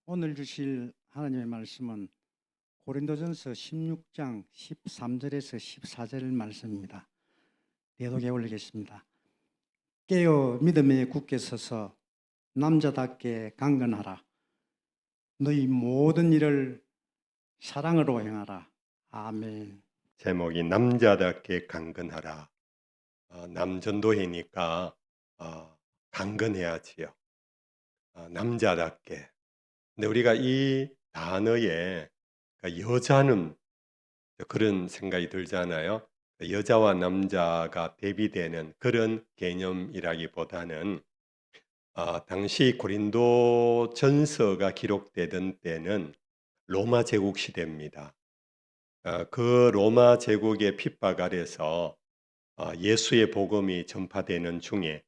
오늘 주실 하나님의 말씀은 고린도전서 16장 13절에서 14절 말씀입니다. 대독에 올리겠습니다. 깨어 믿음에 굳게 서서 남자답게 강건하라. 너희 모든 일을 사랑으로 행하라. 아멘. 제목이 남자답게 강건하라. 남전도회니까 강건해야지요. 남자답게. 근데 우리가 이 단어에 여자는 그런 생각이 들잖아요. 여자와 남자가 대비되는 그런 개념이라기보다는 당시 고린도 전서가 기록되던 때는 로마 제국 시대입니다. 그 로마 제국의 핍박 아래서 예수의 복음이 전파되는 중에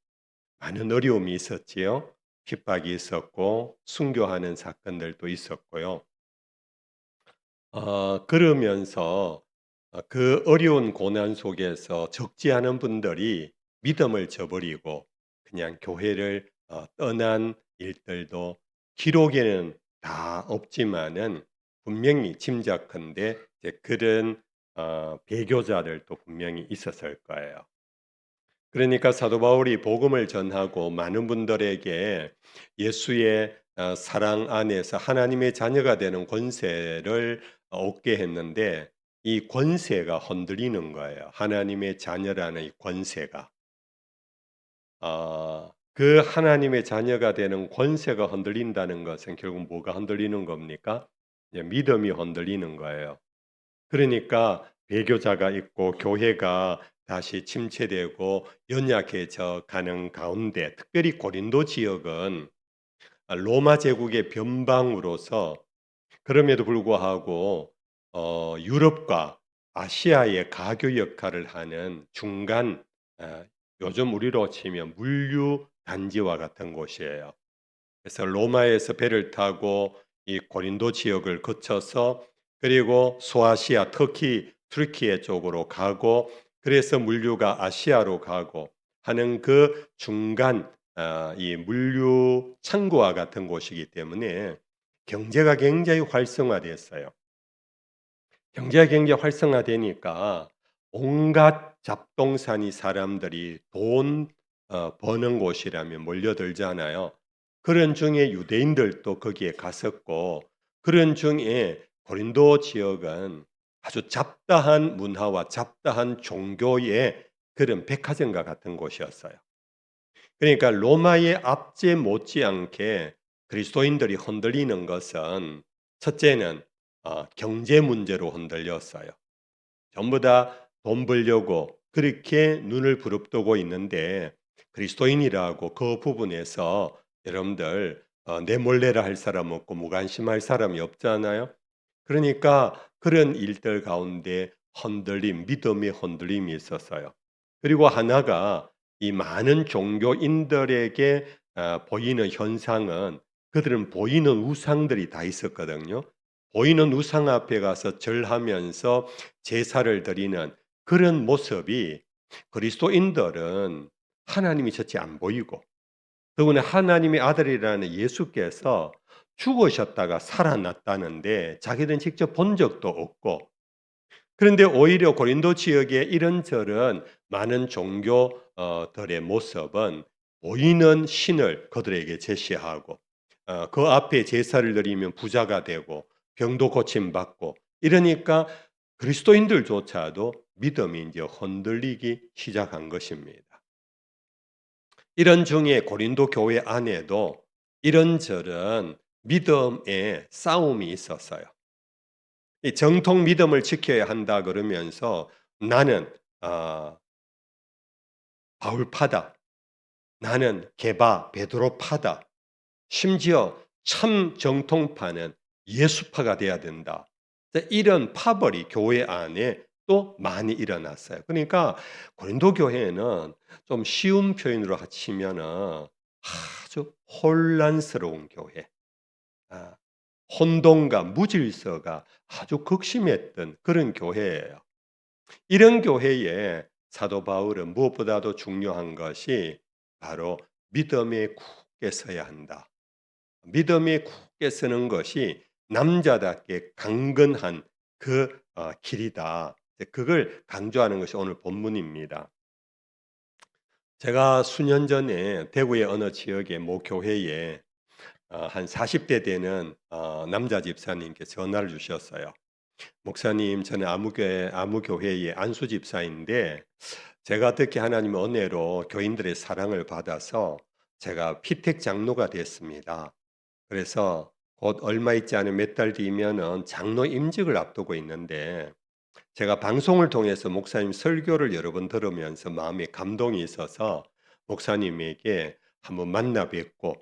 많은 어려움이 있었지요. 핍박이 있었고 순교하는 사건들도 있었고요. 그러면서 그 어려운 고난 속에서 적지 않은 분들이 믿음을 저버리고 그냥 교회를 떠난 일들도 기록에는 다 없지만은 분명히 짐작컨대 이제 그런 배교자들도 분명히 있었을 거예요. 그러니까 사도 바울이 복음을 전하고 많은 분들에게 예수의 사랑 안에서 하나님의 자녀가 되는 권세를 얻게 했는데 이 권세가 흔들리는 거예요. 하나님의 자녀라는 이 권세가. 그 하나님의 자녀가 되는 권세가 흔들린다는 것은 결국 뭐가 흔들리는 겁니까? 이제 믿음이 흔들리는 거예요. 그러니까 배교자가 있고 교회가 다시 침체되고 연약해져 가는 가운데 특별히 고린도 지역은 로마 제국의 변방으로서 그럼에도 불구하고 유럽과 아시아의 가교 역할을 하는 중간 요즘 우리로 치면 물류 단지와 같은 곳이에요. 그래서 로마에서 배를 타고 이 고린도 지역을 거쳐서 그리고 소아시아, 터키, 튀르키예 쪽으로 가고 그래서 물류가 아시아로 가고 하는 그 중간 이 물류 창고와 같은 곳이기 때문에 경제가 굉장히 활성화됐어요. 경제가 굉장히 활성화되니까 온갖 잡동사니 사람들이 돈 버는 곳이라면 몰려들잖아요. 그런 중에 유대인들도 거기에 갔었고 그런 중에 고린도 지역은 아주 잡다한 문화와 잡다한 종교의 그런 백화점과 같은 곳이었어요. 그러니까 로마의 압제 못지않게 그리스도인들이 흔들리는 것은 첫째는 경제 문제로 흔들렸어요. 전부 다 돈 벌려고 그렇게 눈을 부릅뜨고 있는데 그리스도인이라고 그 부분에서 여러분들 내 몰래라 할 사람 없고 무관심할 사람이 없잖아요. 그러니까 그런 일들 가운데 흔들림, 믿음의 흔들림이 있었어요. 그리고 하나가 이 많은 종교인들에게 보이는 현상은 그들은 보이는 우상들이 다 있었거든요. 보이는 우상 앞에 가서 절하면서 제사를 드리는 그런 모습이 그리스도인들은 하나님이 첫째 안 보이고 더구나 하나님의 아들이라는 예수께서 죽으셨다가 살아났다는데 자기들은 직접 본 적도 없고 그런데 오히려 고린도 지역의 이런저런 많은 종교들의 모습은 보이는 신을 그들에게 제시하고 그 앞에 제사를 드리면 부자가 되고 병도 고침받고 이러니까 그리스도인들조차도 믿음이 이제 흔들리기 시작한 것입니다. 이런 중에 고린도 교회 안에도 이런저런 믿음의 싸움이 있었어요. 이 정통 믿음을 지켜야 한다 그러면서 나는 아, 바울파다. 나는 게바 베드로파다. 심지어 참 정통파는 예수파가 돼야 된다. 이런 파벌이 교회 안에 또 많이 일어났어요. 그러니까 고린도 교회는 좀 쉬운 표현으로 치면은 아주 혼란스러운 교회. 아, 혼돈과 무질서가 아주 극심했던 그런 교회예요. 이런 교회에 사도 바울은 무엇보다도 중요한 것이 바로 믿음에 굳게 서야 한다. 믿음에 굳게 서는 것이 남자답게 강건한 그 길이다. 그걸 강조하는 것이 오늘 본문입니다. 제가 수년 전에 대구의 어느 지역의 모 교회에 한 40대 되는 남자 집사님께 전화를 주셨어요. 목사님, 저는 아무교회의 안수 집사인데 제가 특히 하나님의 은혜로 교인들의 사랑을 받아서 제가 피택 장로가 됐습니다. 그래서 곧 얼마 있지 않은 몇 달 뒤면은 장로 임직을 앞두고 있는데 제가 방송을 통해서 목사님 설교를 여러 번 들으면서 마음에 감동이 있어서 목사님에게 한번 만나 뵙고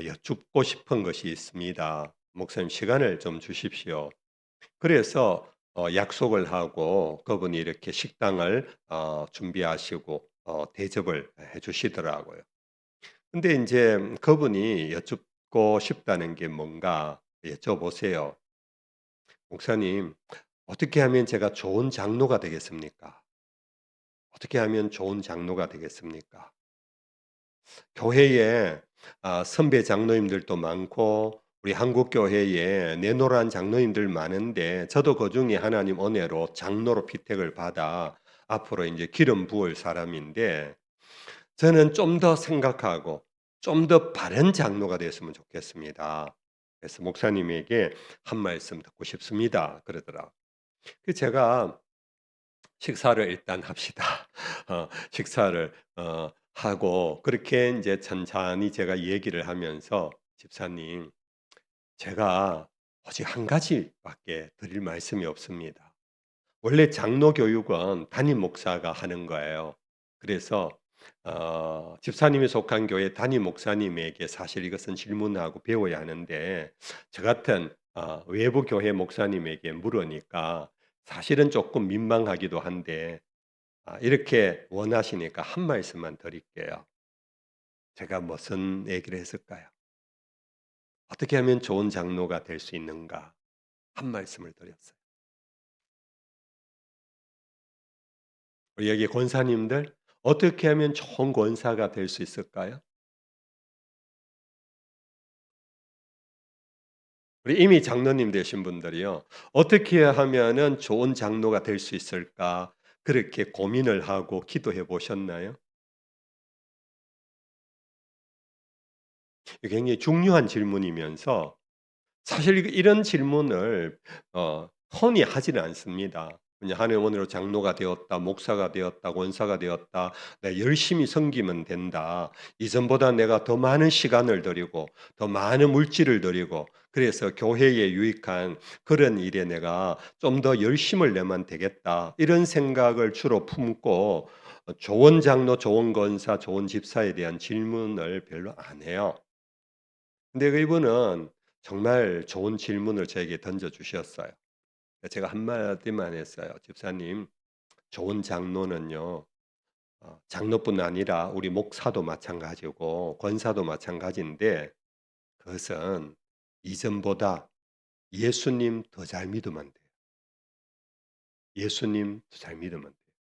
여쭙고 싶은 것이 있습니다. 목사님 시간을 좀 주십시오. 그래서 약속을 하고 그분이 이렇게 식당을 준비하시고 대접을 해 주시더라고요. 근데 인제 그분이 여쭙고 싶다는 게 뭔가 여쭤보세요. "목사님, 어떻게 하면 제가 좋은 장로가 되겠습니까? 어떻게 하면 좋은 장로가 되겠습니까?" 교회에 선배 장로님들도 많고 우리 한국 교회에 내노란 장로님들 많은데 저도 그중에 하나님 은혜로 장로로 피택을 받아 앞으로 인제 기름 부을 사람인데 저는 좀 더 생각하고 좀 더 바른 장로가 됐으면 좋겠습니다. 그래서 목사님에게 한 말씀 듣고 싶습니다. 그러더라. 그 제가 식사를 일단 합시다. 식사를 하고 그렇게 인제 찬찬히 제가 얘기를 하면서 "집사님, 제가 오직 한 가지밖에 드릴 말씀이 없습니다. 원래 장로 교육은 담임 목사가 하는 거예요. 그래서 집사님이 속한 교회 담임 목사님에게 사실 이것은 질문하고 배워야 하는데 저 같은 외부 교회 목사님에게 물으니까 사실은 조금 민망하기도 한데 이렇게 원하시니까 한 말씀만 드릴게요. 제가 무슨 얘기를 했을까요? 어떻게 하면 좋은 장로가 될 수 있는가? 한 말씀을 드렸어요. 우리 여기 권사님들 어떻게 하면 좋은 권사가 될 수 있을까요? 우리 이미 장로님 되신 분들이요. 어떻게 하면은 좋은 장로가 될 수 있을까? 그렇게 고민을 하고 기도해 보셨나요? 이게 굉장히 중요한 질문이면서 사실 이런 질문을 흔히 하지는 않습니다. 그냥 하나님의 은혜로 장로가 되었다, 목사가 되었다, 권사가 되었다, 내가 열심히 섬기면 된다. 이전보다 내가 더 많은 시간을 들이고 더 많은 물질을 들이고 그래서 교회에 유익한 그런 일에 내가 좀 더 열심을 내면 되겠다. 이런 생각을 주로 품고 좋은 장로, 좋은 권사, 좋은 집사에 대한 질문을 별로 안 해요. 근데 이분은 정말 좋은 질문을 저에게 던져 주셨어요. 제가 한마디만 했어요. "집사님, 좋은 장로는요. 장로뿐 아니라 우리 목사도 마찬가지고 권사도 마찬가지인데 그것은 이전보다 예수님 더 잘 믿으면 돼요. 예수님 더 잘 믿으면 돼요."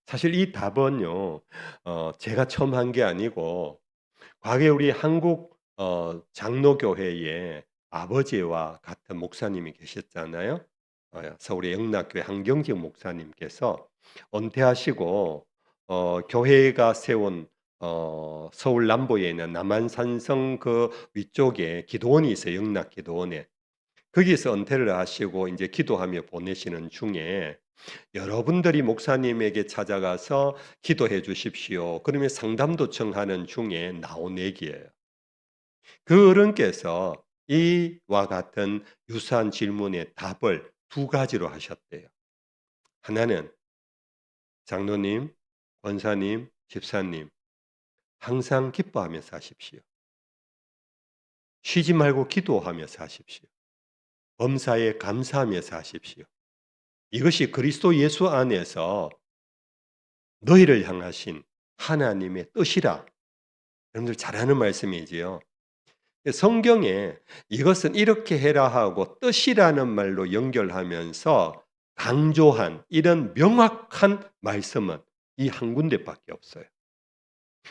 사실 이 답은요. 제가 처음 한 게 아니고 과거에 우리 한국 장로교회에 아버지와 같은 목사님이 계셨잖아요. 서울의 영락교회 한경직 목사님께서 은퇴하시고 교회가 세운 서울 남부에 있는 남한산성 그 위쪽에 기도원이 있어요. 영락기도원에. 거기서 은퇴를 하시고 이제 기도하며 보내시는 중에 여러분들이 목사님에게 찾아가서 "기도해 주십시오." 그러면 상담도 청하는 중에 나온 얘기예요. 그 어른께서 이와 같은 유사한 질문의 답을 두 가지로 하셨대요. 하나는 "장로님, 권사님, 집사님 항상 기뻐하며 사십시오. 쉬지 말고 기도하며 사십시오. 범사에 감사하며 사십시오. 이것이 그리스도 예수 안에서 너희를 향하신 하나님의 뜻이라." 여러분들 잘 아는 말씀이지요. 성경에 이것은 이렇게 해라 하고 뜻이라는 말로 연결하면서 강조한 이런 명확한 말씀은 이 한 군데밖에 없어요.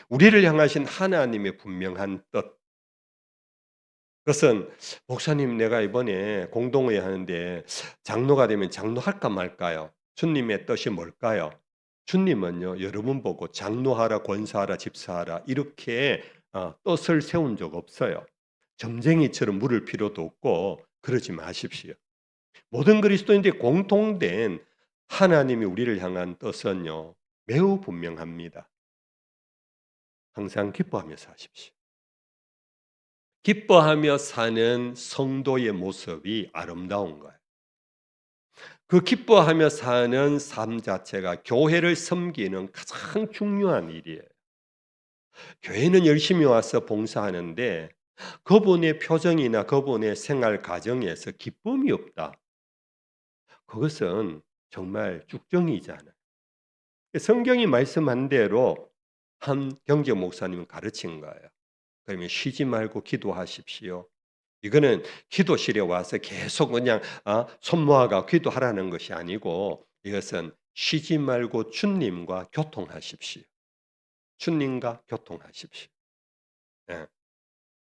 우리를 향하신 하나님의 분명한 뜻. 그것은 목사님 내가 이번에 공동회 하는데 장로가 되면 장로할까 말까요? 주님의 뜻이 뭘까요? 주님은요 여러분 보고 장로하라 권사하라 집사하라 이렇게 뜻을 세운 적 없어요. 점쟁이처럼 물을 필요도 없고 그러지 마십시오. 모든 그리스도인들이 공통된 하나님이 우리를 향한 뜻은요 매우 분명합니다. 항상 기뻐하며 사십시오. 기뻐하며 사는 성도의 모습이 아름다운 거예요. 그 기뻐하며 사는 삶 자체가 교회를 섬기는 가장 중요한 일이에요. 교회는 열심히 와서 봉사하는데 그분의 표정이나 그분의 생활 과정에서 기쁨이 없다. 그것은 정말 쭉정이잖아요. 성경이 말씀한 대로 한 경제 목사님은 가르친 거예요. 그러면 쉬지 말고 기도하십시오. 이거는 기도실에 와서 계속 그냥 손 모아가 기도하라는 것이 아니고 이것은 쉬지 말고 주님과 교통하십시오. 주님과 교통하십시오. 예.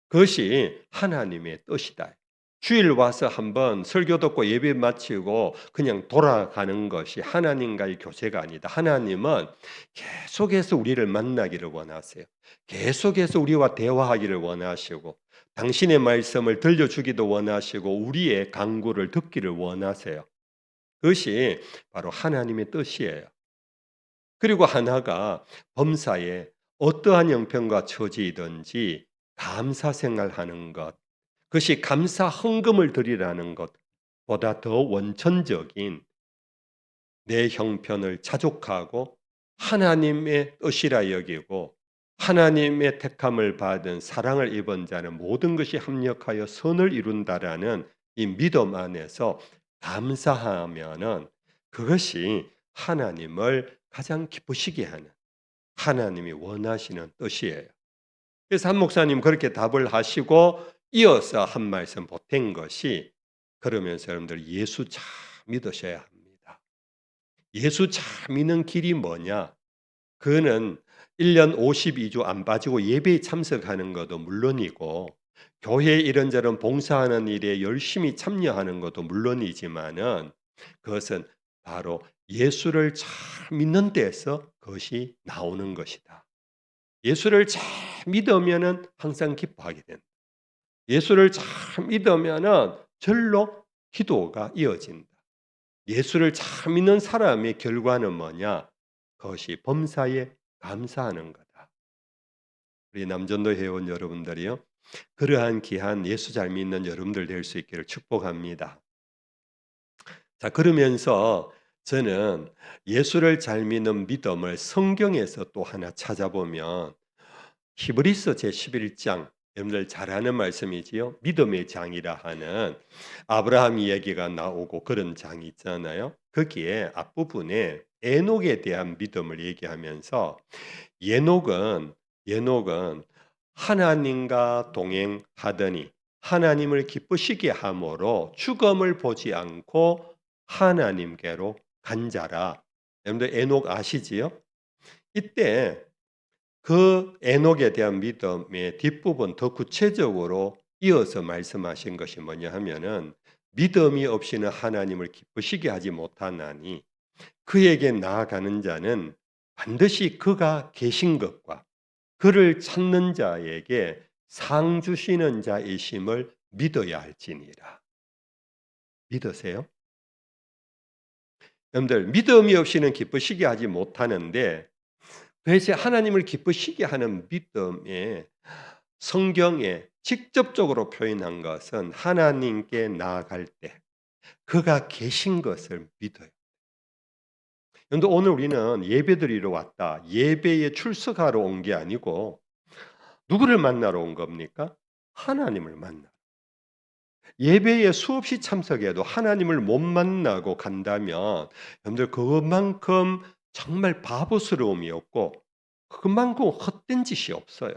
그것이 하나님의 뜻이다. 주일 와서 한번 설교 듣고 예배 마치고 그냥 돌아가는 것이 하나님과의 교제가 아니다. 하나님은 계속해서 우리를 만나기를 원하세요. 계속해서 우리와 대화하기를 원하시고 당신의 말씀을 들려주기도 원하시고 우리의 간구를 듣기를 원하세요. 그것이 바로 하나님의 뜻이에요. 그리고 하나가 범사에 어떠한 형편과 처지이든지 감사 생활하는 것, 그것이 감사 헌금을 드리라는 것보다 더 원천적인 내 형편을 자족하고 하나님의 뜻이라 여기고 하나님의 택함을 받은 사랑을 입은 자는 모든 것이 합력하여 선을 이룬다라는 이 믿음 안에서 감사하면은 그것이 하나님을 가장 기쁘시게 하는 하나님이 원하시는 뜻이에요. 그래서 한 목사님 그렇게 답을 하시고 이어서 한 말씀 보탠 것이 그러면서 여러분들 예수 잘 믿으셔야 합니다. 예수 잘 믿는 길이 뭐냐? 그는 1년 52주 안 빠지고 예배에 참석하는 것도 물론이고 교회 이런저런 봉사하는 일에 열심히 참여하는 것도 물론이지만은 그것은 바로 예수를 잘 믿는 데서 그것이 나오는 것이다. 예수를 잘 믿으면은 항상 기뻐하게 된다. 예수를 잘 믿으면은 절로 기도가 이어진다. 예수를 잘 믿는 사람의 결과는 뭐냐? 그것이 범사에 감사하는 거다. 우리 남전도 회원 여러분들이요. 그러한 귀한 예수 잘 믿는 여러분들 될 수 있기를 축복합니다. 자, 그러면서 저는 예수를 잘 믿는 믿음을 성경에서 또 하나 찾아보면 히브리서 제11장 여러분들 잘 아는 말씀이지요. 믿음의 장이라 하는 아브라함 이야기가 나오고 그런 장이 있잖아요. 거기에 앞부분에 에녹에 대한 믿음을 얘기하면서 에녹은 하나님과 동행하더니 하나님을 기쁘시게 함으로 죽음을 보지 않고 하나님께로 간 자라. 여러분들 에녹 아시지요? 이때 그 에녹에 대한 믿음의 뒷부분 더 구체적으로 이어서 말씀하신 것이 뭐냐 하면은 믿음이 없이는 하나님을 기쁘시게 하지 못하나니 그에게 나아가는 자는 반드시 그가 계신 것과 그를 찾는 자에게 상 주시는 자이심을 믿어야 할지니라. 믿으세요? 여러분들 믿음이 없이는 기쁘시게 하지 못하는데 그래서 하나님을 기쁘시게 하는 믿음에 성경에 직접적으로 표현한 것은 하나님께 나아갈 때 그가 계신 것을 믿어요. 그런데 오늘 우리는 예배드리러 왔다. 예배에 출석하러 온 게 아니고 누구를 만나러 온 겁니까? 하나님을 만나. 예배에 수없이 참석해도 하나님을 못 만나고 간다면 여러분들 그것만큼 정말 바보스러움이 없고 그만큼 헛된 짓이 없어요.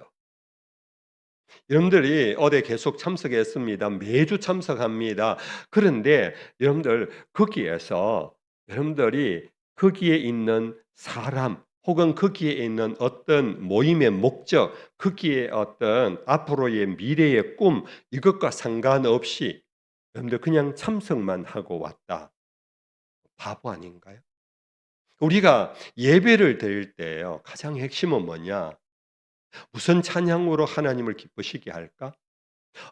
여러분들이 어디 계속 참석했습니다. 매주 참석합니다. 그런데 여러분들 거기에서 여러분들이 거기에 있는 사람 혹은 거기에 있는 어떤 모임의 목적, 거기에 어떤 앞으로의 미래의 꿈, 이것과 상관없이 여러분들 그냥 참석만 하고 왔다. 바보 아닌가요? 우리가 예배를 드릴 때요, 가장 핵심은 뭐냐? 무슨 찬양으로 하나님을 기쁘시게 할까?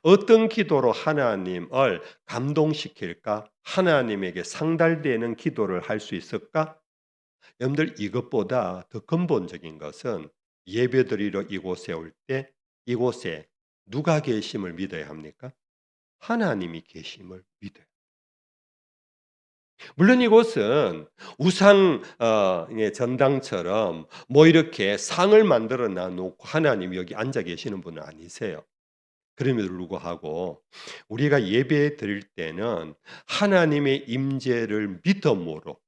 어떤 기도로 하나님을 감동시킬까? 하나님에게 상달되는 기도를 할 수 있을까? 여러분들 이것보다 더 근본적인 것은 예배드리러 이곳에 올 때 이곳에 누가 계심을 믿어야 합니까? 하나님이 계심을 믿어요. 물론 이곳은 우상 예, 전당처럼 뭐 이렇게 상을 만들어 놔놓고 하나님이 여기 앉아 계시는 분은 아니세요. 그럼에도 불구하고 우리가 예배 드릴 때는 하나님의 임재를 믿음으로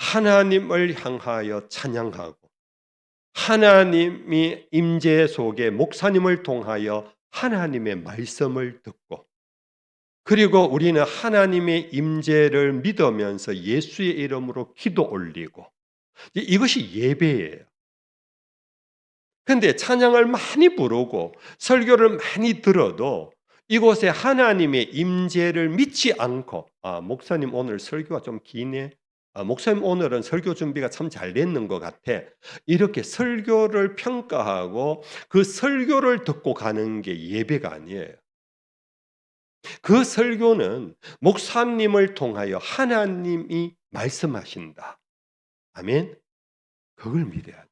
하나님을 향하여 찬양하고 하나님이 임재 속에 목사님을 통하여 하나님의 말씀을 듣고 그리고 우리는 하나님의 임재를 믿으면서 예수의 이름으로 기도 올리고 이것이 예배예요. 근데 찬양을 많이 부르고 설교를 많이 들어도 이곳에 하나님의 임재를 믿지 않고 목사님 오늘 설교가 좀 기네. 목사님 오늘은 설교 준비가 참 잘 됐는 것 같아. 이렇게 설교를 평가하고 그 설교를 듣고 가는 게 예배가 아니에요. 그 설교는 목사님을 통하여 하나님이 말씀하신다. 아멘. 그걸 믿어야 돼.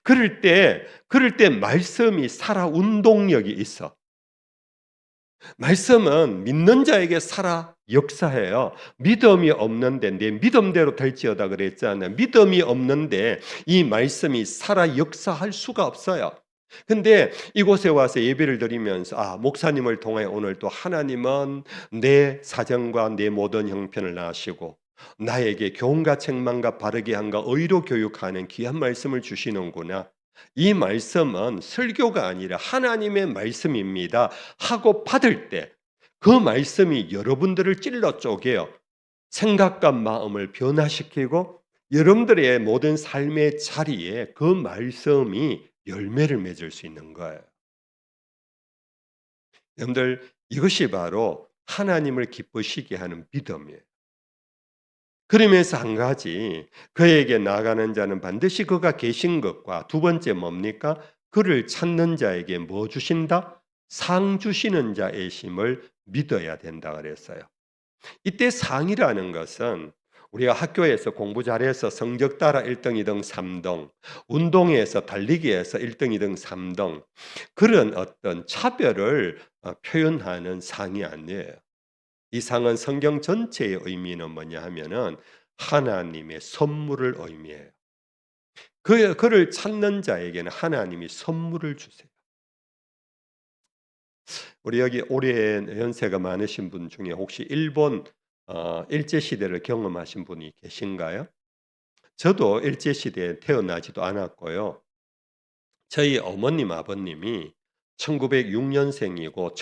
그럴 때 말씀이 살아 운동력이 있어. 말씀은 믿는 자에게 살아 역사해요. 믿음이 없는데 내 믿음대로 될지어다 그랬잖아요. 믿음이 없는데 이 말씀이 살아 역사할 수가 없어요. 근데 이곳에 와서 예배를 드리면서 목사님을 통해 오늘 또 하나님은 내 사정과 내 모든 형편을 아시고 나에게 교훈과 책망과 바르게 함과 의로 교육하는 귀한 말씀을 주시는구나. 이 말씀은 설교가 아니라 하나님의 말씀입니다 하고 받을 때 그 말씀이 여러분들을 찔러 쪼개요. 생각과 마음을 변화시키고 여러분들의 모든 삶의 자리에 그 말씀이 열매를 맺을 수 있는 거예요. 여러분들 이것이 바로 하나님을 기쁘시게 하는 믿음이에요. 그러면서 한 가지 그에게 나아가는 자는 반드시 그가 계신 것과 두 번째 뭡니까? 그를 찾는 자에게 뭐 주신다? 상 주시는 자의 심을 믿어야 된다 그랬어요. 이때 상이라는 것은 우리가 학교에서 공부 잘해서 성적 따라 1등, 2등, 3등, 운동에서 달리기에서 1등, 2등, 3등 그런 어떤 차별을 표현하는 상이 아니에요. 이 상은 성경 전체의 의미는 뭐냐 하면은 하나님의 선물을 의미해요. 그를 찾는 자에게는 하나님이 선물을 주세요. 우리 여기 올해 연세가 많으신 분 중에 혹시 일본 일제 시대를 경험하신 분이 계신가요? 저도 일제 시대에 태어나지도 않았고요. 저희 어머님 아버님이 1906년생이고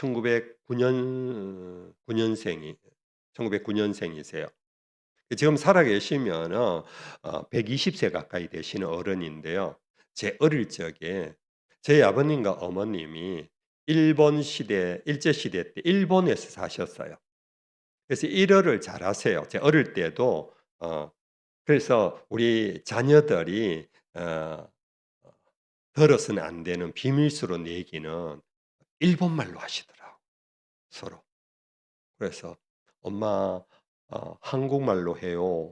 1909년생이세요. 지금 살아 계시면 120세 가까이 되시는 어른인데요. 제 어릴 적에 저희 아버님과 어머님이 일본 시대, 일제 시대 때 일본에서 사셨어요. 그래서 일어를 잘하세요. 제 어릴 때도 그래서 우리 자녀들이 들어서는 안 되는 비밀스러운 얘기는 일본말로 하시더라고 서로. 그래서 엄마 한국말로 해요.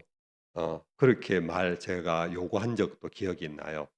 그렇게 제가 요구한 적도 기억이 나요.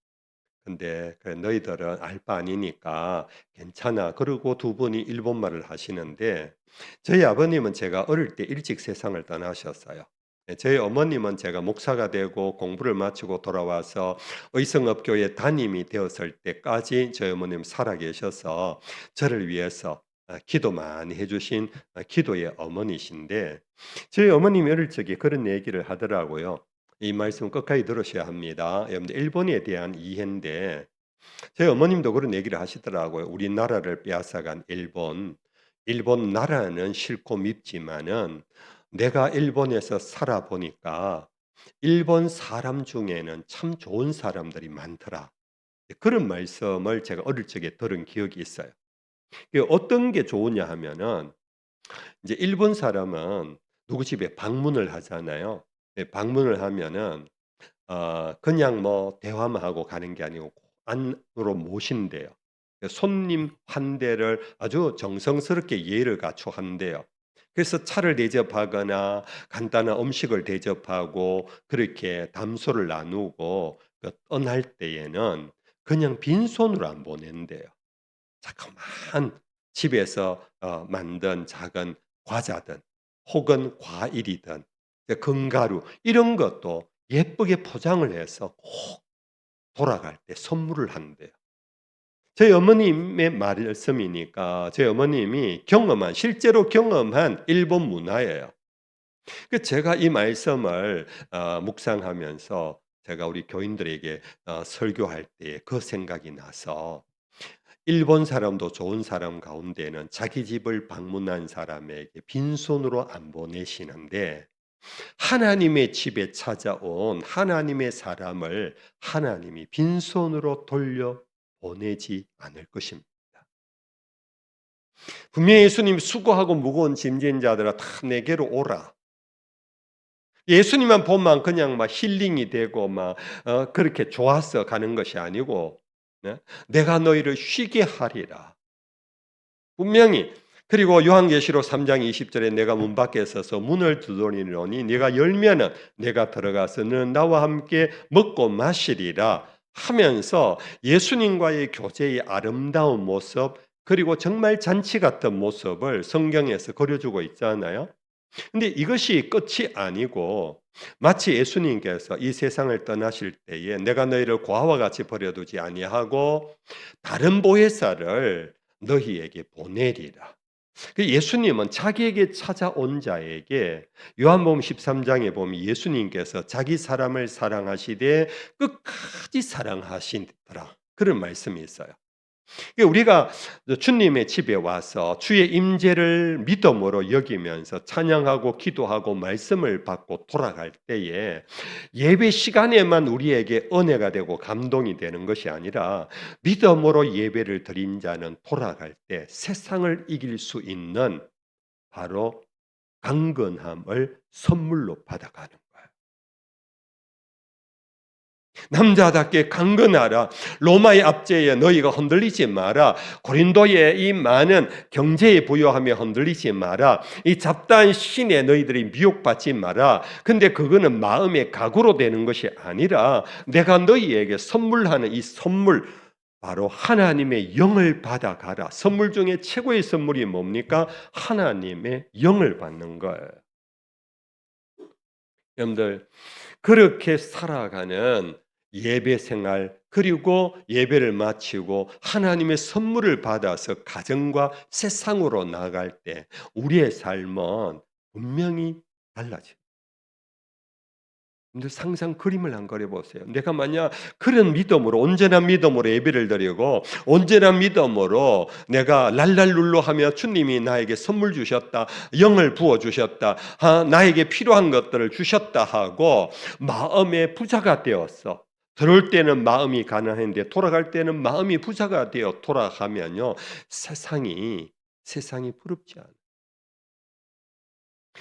근데 그래 너희들은 알 바 아니니까 괜찮아. 그러고 두 분이 일본말을 하시는데 저희 아버님은 제가 어릴 때 일찍 세상을 떠나셨어요. 네, 저희 어머님은 제가 목사가 되고 공부를 마치고 돌아와서 의성업교회 담임이 되었을 때까지 저희 어머님 살아 계셔서 저를 위해서 기도 많이 해주신 기도의 어머니신데 저희 어머님이 어릴 적에 그런 얘기를 하더라고요. 이 말씀 끝까지 들으셔야 합니다. 여러분들 일본에 대한 이해인데 저희 어머님도 그런 얘기를 하시더라고요. 우리나라를 빼앗아간 일본 나라는 싫고 밉지만은 내가 일본에서 살아보니까 일본 사람 중에는 참 좋은 사람들이 많더라. 그런 말씀을 제가 어릴 적에 들은 기억이 있어요. 어떤 게 좋으냐 하면은 이제 일본 사람은 누구 집에 방문을 하잖아요. 방문을 하면은 그냥 뭐 대화만 하고 가는 게 아니고 안으로 모신대요. 손님 환대를 아주 정성스럽게 예의를 갖춰 한대요. 그래서 차를 대접하거나 간단한 음식을 대접하고 그렇게 담소를 나누고 떠날 때에는 그냥 빈손으로 안 보낸대요. 자그마한 집에서 만든 작은 과자든 혹은 과일이든 견과류 이런 것도 예쁘게 포장을 해서 꼭 돌아갈 때 선물을 한대요. 저희 어머님의 말씀이니까 저희 어머님이 실제로 경험한 일본 문화예요. 제가 이 말씀을 묵상하면서 제가 우리 교인들에게 설교할 때 그 생각이 나서 일본 사람도 좋은 사람 가운데는 자기 집을 방문한 사람에게 빈손으로 안 보내시는데 하나님의 집에 찾아온 하나님의 사람을 하나님이 빈손으로 돌려 보내지 않을 것입니다. 분명히 예수님이 수고하고 무거운 짐진 자들아 다 내게로 오라. 예수님만 보면 그냥 막 힐링이 되고 막 그렇게 좋아서 가는 것이 아니고 네? 내가 너희를 쉬게 하리라. 분명히 그리고 요한계시록 3장 20절에 내가 문 밖에 서서 문을 두드리노니 네가 열면은 내가 들어가서 너는 나와 함께 먹고 마시리라 하면서 예수님과의 교제의 아름다운 모습 그리고 정말 잔치 같은 모습을 성경에서 그려주고 있잖아요. 근데 이것이 끝이 아니고 마치 예수님께서 이 세상을 떠나실 때에 내가 너희를 고아와 같이 버려두지 아니하고 다른 보혜사를 너희에게 보내리라. 예수님은 자기에게 찾아온 자에게 요한복음 13장에 보면 예수님께서 자기 사람을 사랑하시되 끝까지 사랑하시더라. 그런 말씀이 있어요. 우리가 주님의 집에 와서 주의 임재를 믿음으로 여기면서 찬양하고 기도하고 말씀을 받고 돌아갈 때에 예배 시간에만 우리에게 은혜가 되고 감동이 되는 것이 아니라 믿음으로 예배를 드린 자는 돌아갈 때 세상을 이길 수 있는 바로 강건함을 선물로 받아가는 거예요. 남자답게 강건하라. 로마의 압제에 너희가 흔들리지 마라. 고린도의 이 많은 경제에 부여하며 흔들리지 마라. 이 잡다한 신에 너희들이 미혹받지 마라. 근데 그거는 마음의 각오로 되는 것이 아니라 내가 너희에게 선물하는 이 선물 바로 하나님의 영을 받아가라. 선물 중에 최고의 선물이 뭡니까? 하나님의 영을 받는 거예요. 여러분들 그렇게 살아가는 예배 생활 그리고 예배를 마치고 하나님의 선물을 받아서 가정과 세상으로 나갈 때 우리의 삶은 분명히 달라져요. 근데 상상 그림을 안 그려보세요. 내가 만약 그런 믿음으로 온전한 믿음으로 예배를 드리고 온전한 믿음으로 내가 랄랄룰루 하며 주님이 나에게 선물 주셨다. 영을 부어주셨다. 나에게 필요한 것들을 주셨다 하고 마음의 부자가 되었어. 들어올 때는 마음이 가난한데 돌아갈 때는 마음이 부자가 되어 돌아가면요. 세상이 부럽지 않아요.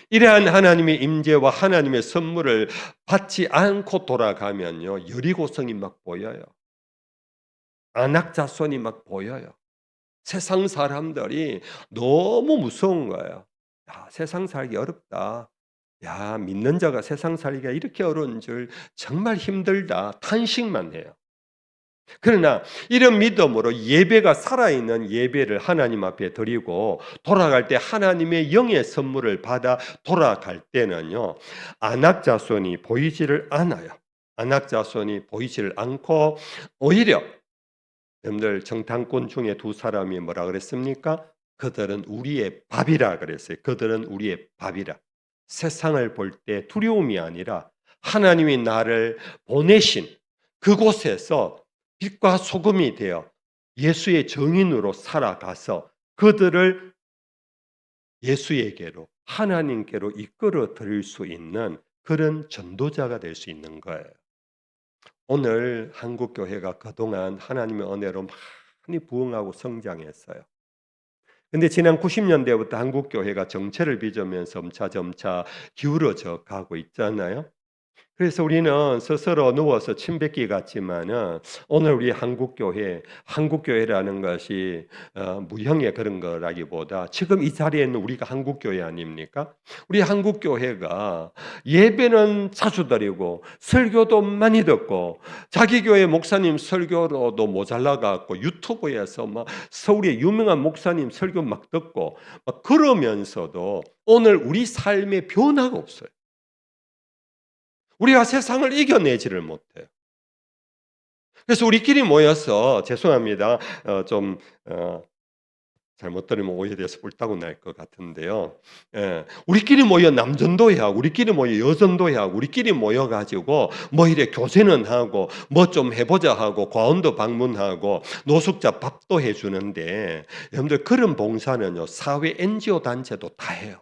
이러한 하나님의 임재와 하나님의 선물을 받지 않고 돌아가면요. 여리고성이 막 보여요. 안악자손이 막 보여요. 세상 사람들이 너무 무서운 거예요. 야, 세상 살기 어렵다. 야, 믿는 자가 세상 살기가 이렇게 어려운 줄 정말 힘들다. 탄식만 해요. 그러나 이런 믿음으로 예배가 살아있는 예배를 하나님 앞에 드리고 돌아갈 때 하나님의 영의 선물을 받아 돌아갈 때는요. 안악자손이 보이지를 않아요. 안악자손이 보이지를 않고 오히려 여러분들 정탐꾼 중에 두 사람이 뭐라 그랬습니까? 그들은 우리의 밥이라 그랬어요. 그들은 우리의 밥이라. 세상을 볼 때 두려움이 아니라 하나님이 나를 보내신 그곳에서 빛과 소금이 되어 예수의 증인으로 살아가서 그들을 예수에게로 하나님께로 이끌어 드릴 수 있는 그런 전도자가 될 수 있는 거예요. 오늘 한국 교회가 그동안 하나님의 은혜로 많이 부흥하고 성장했어요. 근데 지난 90년대부터 한국 교회가 정체를 빚으면서 점차 기울어져 가고 있잖아요. 그래서 우리는 스스로 누워서 침 뱉기 같지만은 오늘 우리 한국 교회라는 것이 무형의 그런 거라기보다 지금 이 자리에 있는 우리가 한국 교회 아닙니까? 우리 한국 교회가 예배는 자주 드리고 설교도 많이 듣고 자기 교회 목사님 설교로도 모자라 갖고 유튜브에서 막 서울의 유명한 목사님 설교 막 듣고 막 그러면서도 오늘 우리 삶에 변화가 없어요. 우리가 세상을 이겨내지를 못해요. 그래서 우리끼리 모여서 죄송합니다. 좀 잘못 들으면 오해돼서 뿔따구 날 것 같은데요. 예, 우리끼리 모여 남전도회 하고 우리끼리 모여 여전도회 하고 우리끼리 모여 가지고 뭐 이래 교제는 하고 뭐 좀 해보자 하고 과원도 방문하고 노숙자 밥도 해주는데 여러분들 그런 봉사는요 사회 NGO 단체도 다 해요.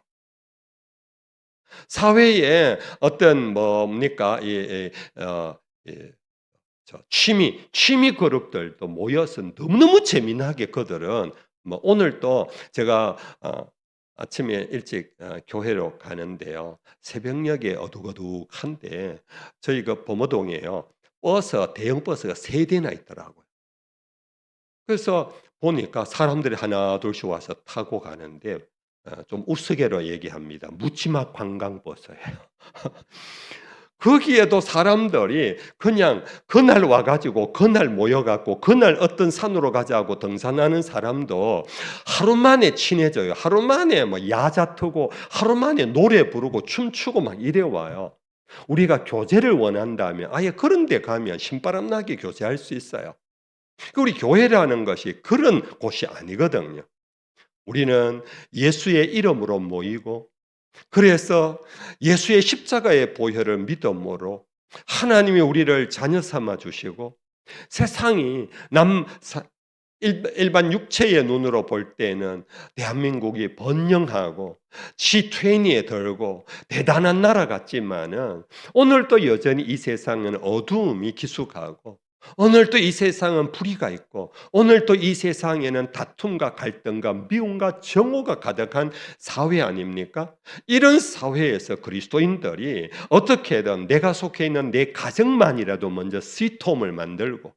사회에 어떤 뭡니까 이 취미 그룹들도 모여서 너무너무 재미나게 그들은 뭐 오늘 또 제가 아침에 일찍 교회로 가는데요. 새벽녘에 어둑어둑한데 저희 그 범어동에요. 대형 버스가 3대나 있더라고요. 그래서 보니까 사람들이 하나 둘씩 와서 타고 가는데 좀 우스개로 얘기합니다. 묻지마 관광버스예요. 거기에도 사람들이 그냥 그날 와 가지고 그날 모여 갖고 그날 어떤 산으로 가자고 등산하는 사람도 하루 만에 친해져요. 하루 만에 뭐 야자 트고 하루 만에 노래 부르고 춤추고 막 이래 와요. 우리가 교제를 원한다면 아예 그런 데 가면 신바람 나게 교제할 수 있어요. 우리 교회라는 것이 그런 곳이 아니거든요. 우리는 예수의 이름으로 모이고 그래서 예수의 십자가의 보혈을 믿음으로 하나님이 우리를 자녀 삼아 주시고 세상이 일반 육체의 눈으로 볼 때는 대한민국이 번영하고 G20에 들고 대단한 나라 같지만은 오늘도 여전히 이 세상은 어두움이 기숙하고 오늘도 이 세상은 불의가 있고 오늘도 이 세상에는 다툼과 갈등과 미움과 정오가 가득한 사회 아닙니까? 이런 사회에서 그리스도인들이 어떻게든 내가 속해 있는 내 가정만이라도 먼저 스위트홈을 만들고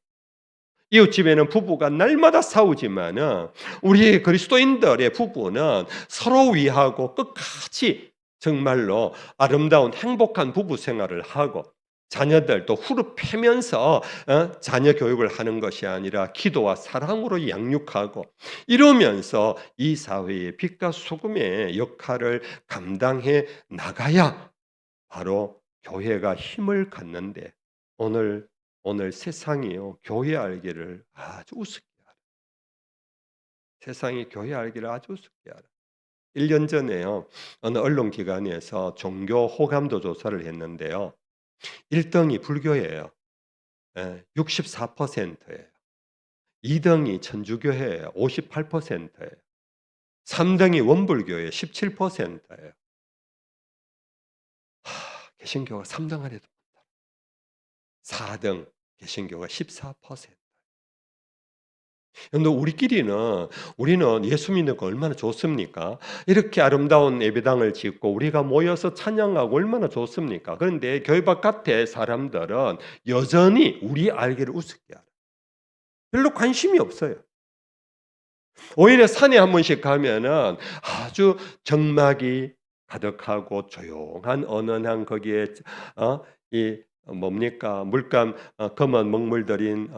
이웃집에는 부부가 날마다 싸우지만은 우리 그리스도인들의 부부는 서로 위하고 끝까지 정말로 아름다운 행복한 부부 생활을 하고 자녀들도 후루 패면서 자녀 교육을 하는 것이 아니라 기도와 사랑으로 양육하고 이러면서 이 사회의 빛과 소금의 역할을 감당해 나가야 바로 교회가 힘을 갖는데 오늘 세상이요 교회 알기를 아주 우습게 알아. 세상이 교회 알기를 아주 우습게 알아. 1년 전에요. 어느 언론기관에서 종교 호감도 조사를 했는데요. 1등이 불교예요. 64%예요. 2등이 천주교회예요. 58%예요. 3등이 원불교예요. 17%예요. 개신교가 3등 안에도 4등 개신교가 14%. 근데 우리는 예수 믿는 거 얼마나 좋습니까? 이렇게 아름다운 예배당을 짓고 우리가 모여서 찬양하고 얼마나 좋습니까? 그런데 교회 바깥의 사람들은 여전히 우리 알기를 우습게 알아요. 별로 관심이 없어요. 오히려 산에 한 번씩 가면은 아주 정막이 가득하고 조용한 언언한 거기에 이 뭡니까 물감 검은 먹물 들인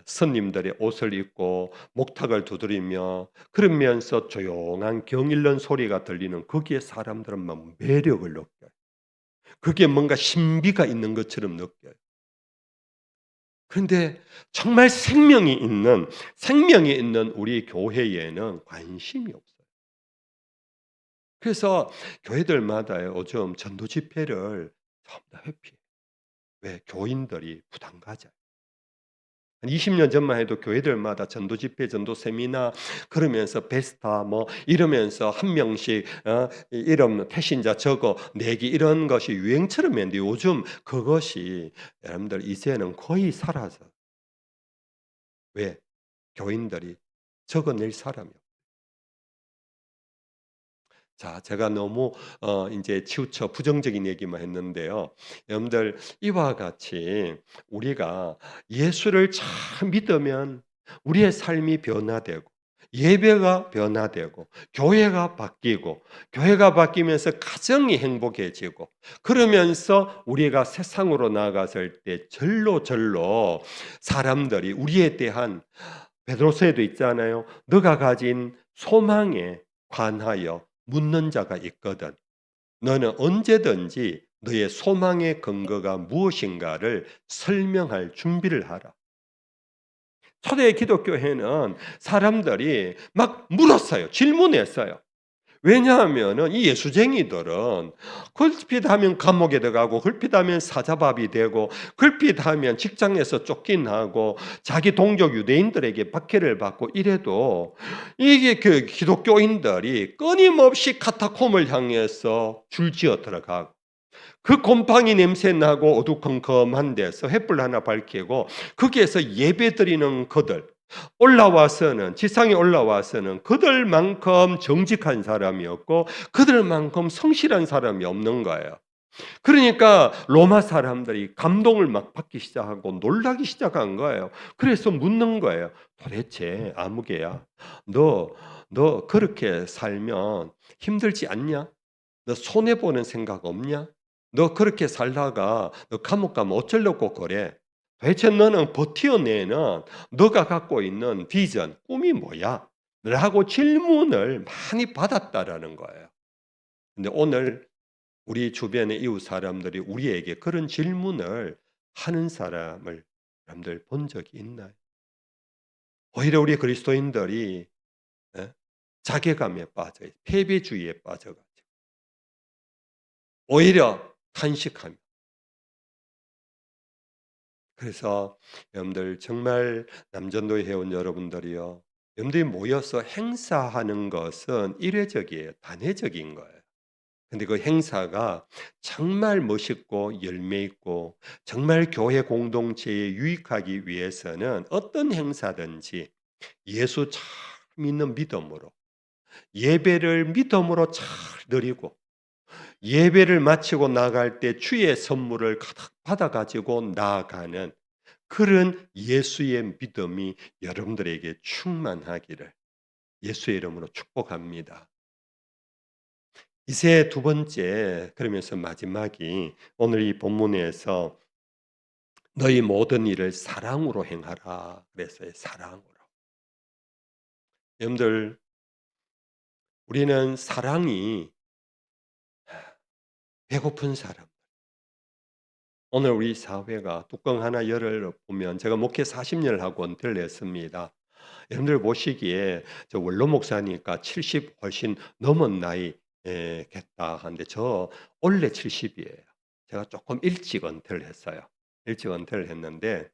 스님들의 옷을 입고 목탁을 두드리며 그러면서 조용한 경일는 소리가 들리는 거기에 사람들은 막 매력을 느껴요. 그게 뭔가 신비가 있는 것처럼 느껴요. 그런데 정말 생명이 있는 우리 교회에는 관심이 없어요. 그래서 교회들마다 요즘 전도 집회를 전부 다 회피해요. 왜? 교인들이 부담 가져요. 한 20년 전만 해도 교회들마다 전도 집회, 전도 세미나 그러면서 베스타 뭐 이러면서 한 명씩 이름 패신자 적어 내기 이런 것이 유행처럼 했는데 요즘 그것이 여러분들 이제는 거의 사라져. 왜? 교인들이 적어낼 사람이 없어요. 자, 제가 너무 인제 치우쳐 부정적인 얘기만 했는데요. 여러분들 이와 같이 우리가 예수를 참 믿으면 우리의 삶이 변화되고 예배가 변화되고 교회가 바뀌고 교회가 바뀌면서 가정이 행복해지고 그러면서 우리가 세상으로 나아갔을 때 절로 사람들이 우리에 대한 베드로서에도 있잖아요. "너가 가진 소망에 관하여 묻는 자가 있거든. 너는 언제든지 너의 소망의 근거가 무엇인가를 설명할 준비를 하라." 초대 기독교회는 사람들이 막 물었어요. 질문했어요. 왜냐하면은 이 예수쟁이들은 걸핏하면 감옥에 들어가고 걸핏하면 사자밥이 되고 걸핏하면 직장에서 쫓겨나고 자기 동족 유대인들에게 박해를 받고 이래도 이게 그 기독교인들이 끊임없이 카타콤을 향해서 줄지어 들어가고 그 곰팡이 냄새 나고 어두컴컴한 데서 횃불 하나 밝히고 거기에서 예배드리는 그들 올라와서는 지상에 올라와서는 그들만큼 정직한 사람이 없고 그들만큼 성실한 사람이 없는 거예요. 그러니까 로마 사람들이 감동을 막 받기 시작하고 놀라기 시작한 거예요. 그래서 묻는 거예요. 도대체 아무개야, 너 그렇게 살면 힘들지 않냐? 너 손해 보는 생각 없냐? 너 그렇게 살다가 너 감옥 가면 어쩌려고 그래? 도대체 너는 버텨내는 너가 갖고 있는 비전, 꿈이 뭐야? 라고 질문을 많이 받았다라는 거예요. 근데 오늘 우리 주변의 이웃 사람들이 우리에게 그런 질문을 하는 사람을 여러분들 본 적이 있나요? 오히려 우리 그리스도인들이 예? 자괴감에 빠져 패배주의에 빠져가지고 오히려 탄식하며 그래서 여러분들 정말 남전도회 회원 여러분들이요. 여러분들이 모여서 행사하는 것은 일회적이에요. 단회적인 거예요. 근데 그 행사가 정말 멋있고 열매 있고 정말 교회 공동체에 유익하기 위해서는 어떤 행사든지 예수 잘 믿는 믿음으로 예배를 믿음으로 잘 드리고 예배를 마치고 나갈 때 주의 선물을 가득 받아 가지고 나아가는 그런 예수의 믿음이 여러분들에게 충만하기를 예수의 이름으로 축복합니다. 이제 두 번째 그러면서 마지막이 오늘 이 본문에서 너희 모든 일을 사랑으로 행하라 그랬어요. 사랑으로. 여러분들 우리는 사랑이 배고픈 사람 오늘 우리 사회가 뚜껑 하나 열어 보면 제가 목회 40년을 하고 은퇴를 했습니다. 여러분들 보시기에 저 원로 목사니까 70 훨씬 넘은 나이겠다 하는데 저 원래 70이에요. 제가 조금 일찍 은퇴를 했어요. 일찍 은퇴를 했는데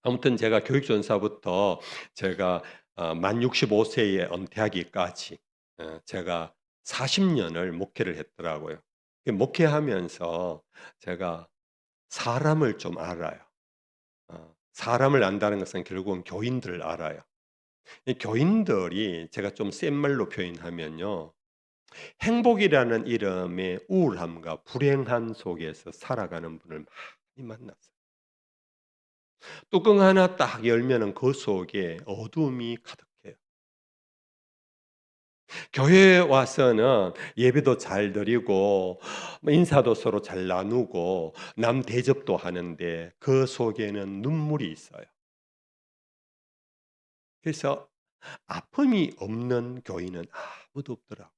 아무튼 제가 교육전사부터 제가 만 65세에 은퇴하기까지 제가 40년을 목회를 했더라고요. 목회하면서 제가 사람을 좀 알아요. 사람을 안다는 것은 결국은 교인들을 알아요. 이 교인들이 제가 좀 센 말로 표현하면요. 행복이라는 이름의 우울함과 불행함 속에서 살아가는 분을 많이 만났어요. 뚜껑 하나 딱 열면은 그 속에 어둠이 가득해요. 교회에 와서는 예배도 잘 드리고 뭐 인사도 서로 잘 나누고 남 대접도 하는데 그 속에는 눈물이 있어요. 그래서 아픔이 없는 교인은 아무도 없더라고요.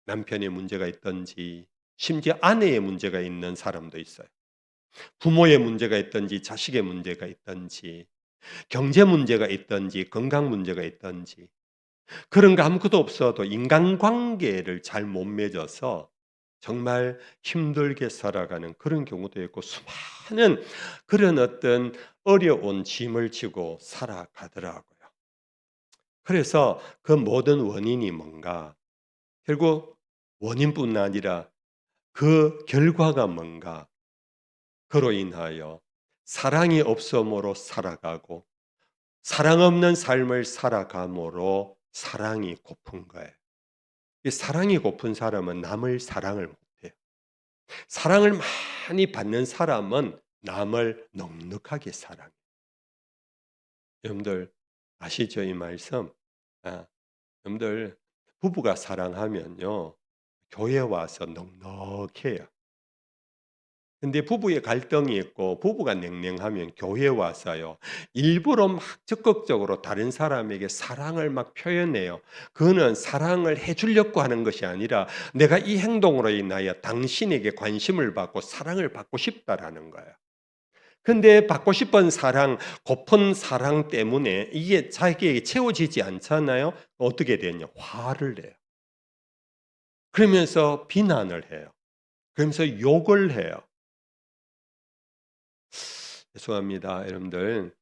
남편의 문제가 있든지 심지어 아내의 문제가 있는 사람도 있어요. 부모의 문제가 있든지 자식의 문제가 있든지 경제 문제가 있든지 건강 문제가 있든지 그런 거 아무것도 없어도 인간관계를 잘 못 맺어서 정말 힘들게 살아가는 그런 경우도 있고 수많은 그런 어떤 어려운 짐을 지고 살아가더라고요. 그래서 그 모든 원인이 뭔가? 결국 원인뿐 아니라 그 결과가 뭔가? 그로 인하여 사랑이 없음으로 살아가고 사랑 없는 삶을 살아감으로 사랑이 고픈 거예요. 이 사랑이 고픈 사람은 남을 사랑을 못해요. 사랑을 많이 받는 사람은 남을 넉넉하게 사랑해요. 여러분들 아시죠? 이 말씀? 아, 여러분들 부부가 사랑하면요. 교회 와서 넉넉해요. 근데 부부의 갈등이 있고 부부가 냉랭하면 교회에 와서요. 일부러 막 적극적으로 다른 사람에게 사랑을 막 표현해요. 그거는 사랑을 해 주려고 하는 것이 아니라 내가 이 행동으로 인하여 당신에게 관심을 받고 사랑을 받고 싶다라는 거예요. 근데 받고 싶은 사랑, 고픈 사랑 때문에 이게 자기에게 채워지지 않잖아요. 어떻게 되냐? 화를 내요. 그러면서 비난을 해요. 그러면서 욕을 해요. 죄송합니다, 여러분들.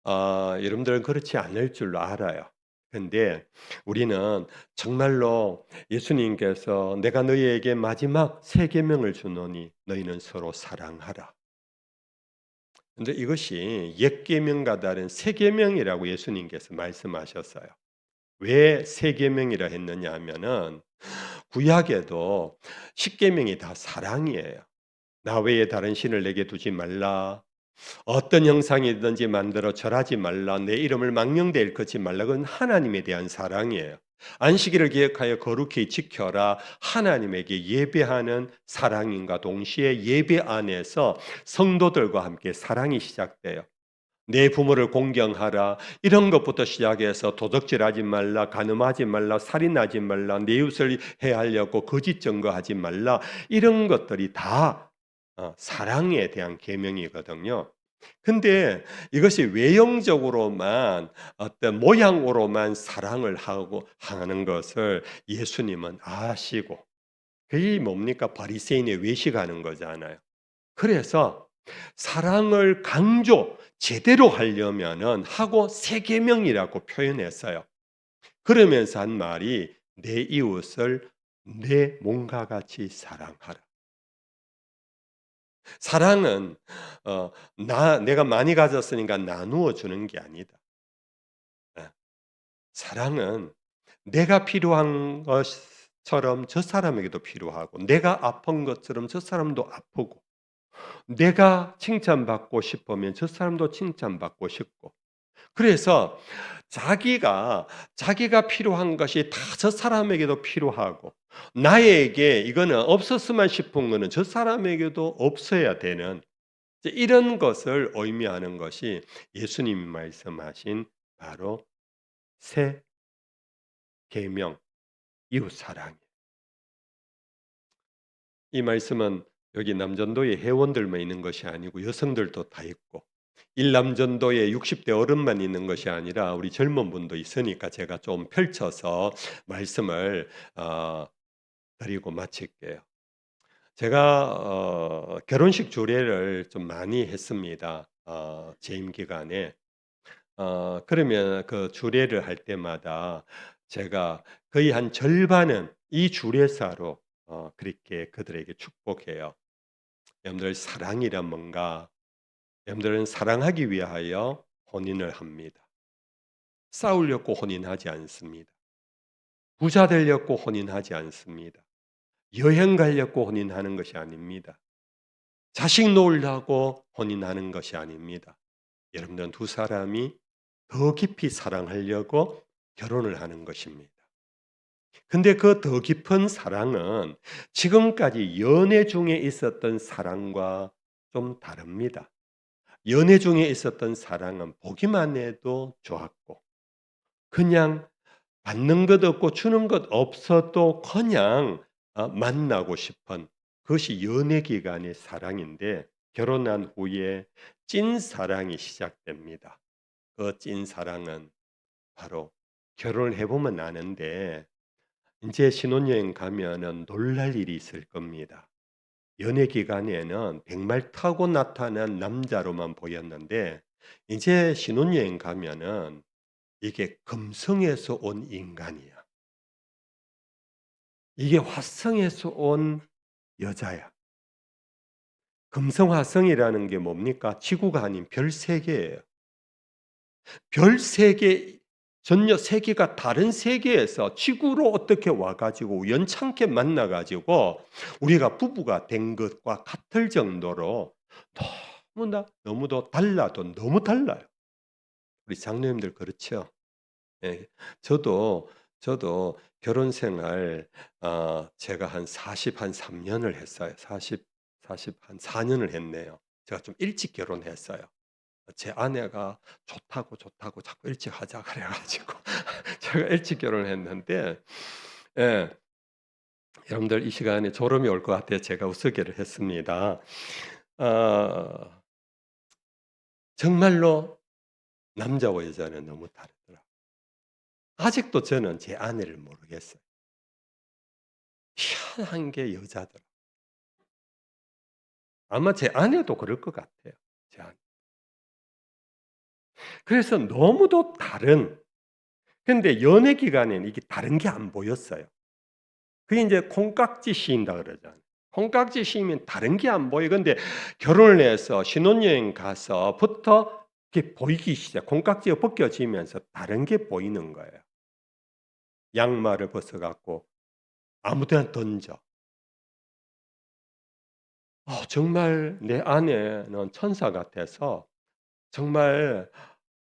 여러분들은 그렇지 않을 줄로 알아요. 근데 우리는 정말로 예수님께서 내가 너희에게 마지막 세 계명을 주노니 너희는 서로 사랑하라. 근데 이것이 옛 계명과 다른 새 계명이라고 예수님께서 말씀하셨어요. 왜 새 계명이라 했느냐 하면은 구약에도 십 계명이 다 사랑이에요. 나 외에 다른 신을 내게 두지 말라. 어떤 형상이든지 만들어 절하지 말라. 내 이름을 망령되이 일컫지 말라. 그건 하나님에 대한 사랑이에요. 안식일을 기억하여 거룩히 지켜라. 하나님에게 예배하는 사랑인가 동시에 예배 안에서 성도들과 함께 사랑이 시작돼요. 내 부모를 공경하라. 이런 것부터 시작해서 도적질하지 말라, 간음하지 말라, 살인하지 말라, 내 이웃을 해하려고 거짓 증거하지 말라. 이런 것들이 다 사랑에 대한 계명이거든요. 근데 이것이 외형적으로만 어떤 모양으로만 사랑을 하고 하는 것을 예수님은 아시고 그게 뭡니까? 바리새인의 외식하는 거잖아요. 그래서 사랑을 강조 제대로 하려면은 하고 세 계명이라고 표현했어요. 그러면서 한 말이 내 이웃을 내 몸과 같이 사랑하라. 사랑은 내가 많이 가졌으니까 나누어 주는 게 아니다. 예. 사랑은 내가 필요한 것처럼 저 사람에게도 필요하고 내가 아픈 것처럼 저 사람도 아프고 내가 칭찬받고 싶으면 저 사람도 칭찬받고 싶고 그래서 자기가 필요한 것이 다 저 사람에게도 필요하고 나에게 이거는 없었으면 싶은 거는 저 사람에게도 없어야 되는 이런 것을 의미하는 것이 예수님이 말씀하신 바로 새 계명 이웃 사랑이에요. 이 말씀은 여기 남전도의 회원들만 있는 것이 아니고 여성들도 다 있고 일남전도에 60대 어른만 있는 것이 아니라 우리 젊은 분도 있으니까 제가 좀 펼쳐서 말씀을 드리고 마칠게요. 제가 결혼식 주례를 좀 많이 했습니다. 재임 기간에. 그러면 그 주례를 할 때마다 제가 거의 한 절반은 이 주례사로 그렇게 그들에게 축복해요. 여러분들 사랑이란 뭔가? 여러분들은 사랑하기 위하여 혼인을 합니다. 싸우려고 혼인하지 않습니다. 부자 되려고 혼인하지 않습니다. 여행 가려고 혼인하는 것이 아닙니다. 자식 놓으려고 혼인하는 것이 아닙니다. 여러분들은 두 사람이 더 깊이 사랑하려고 결혼을 하는 것입니다. 근데 그 더 깊은 사랑은 지금까지 연애 중에 있었던 사랑과 좀 다릅니다. 연애 중에 있었던 사랑은 보기만 해도 좋았고 그냥 받는 것 없고 주는 것 없어도 그냥 만나고 싶은 그것이 연애 기간의 사랑인데 결혼한 후에 찐 사랑이 시작됩니다. 그 찐 사랑은 바로 결혼을 해보면 아는데 이제 신혼여행 가면은 놀랄 일이 있을 겁니다. 연애 기간에는 백말 타고 나타난 남자로만 보였는데 이제 신혼여행 가면은 이게 금성에서 온 인간이야. 이게 화성에서 온 여자야. 금성화성이라는 게 뭡니까? 지구가 아닌 별 세계예요. 별 세계 전혀 세계가 다른 세계에서 지구로 어떻게 와 가지고 우연찮게 만나 가지고 우리가 부부가 된 것과 같을 정도로 너무도 달라도 너무 달라요. 우리 장로님들 그렇죠? 예. 저도 결혼 생활 제가 한 3 년을 했어요. 40한 4 년을 했네요. 제가 좀 일찍 결혼했어요. 제 아내가 좋다고 자꾸 일찍 하자 그래 가지고 제가 일찍 결혼했는데 예. 여러분들 이 시간에 졸음이 올 것 같아요. 제가 우스개를 했습니다. 아 정말로 남자와 여자는 너무 다르더라고요. 아직도 저는 제 아내를 모르겠어요. 희한한 게 여자더라고요. 아마 제 아내도 그럴 것 같아요. 제 아내. 그래서 너무도 다른 근데 연애 기간에는 이게 다른 게 안 보였어요. 그게 인제 콩깍지 씌인다 그러잖아요. 콩깍지 씌이면 다른 게 안 보여. 근데 결혼을 해서 신혼여행 가서부터 이게 보이기 시작 콩깍지가 벗겨지면서 다른 게 보이는 거예요. 양말을 벗어 갖고 아무 데나 던져. 정말 내 아내는 천사 같아서 정말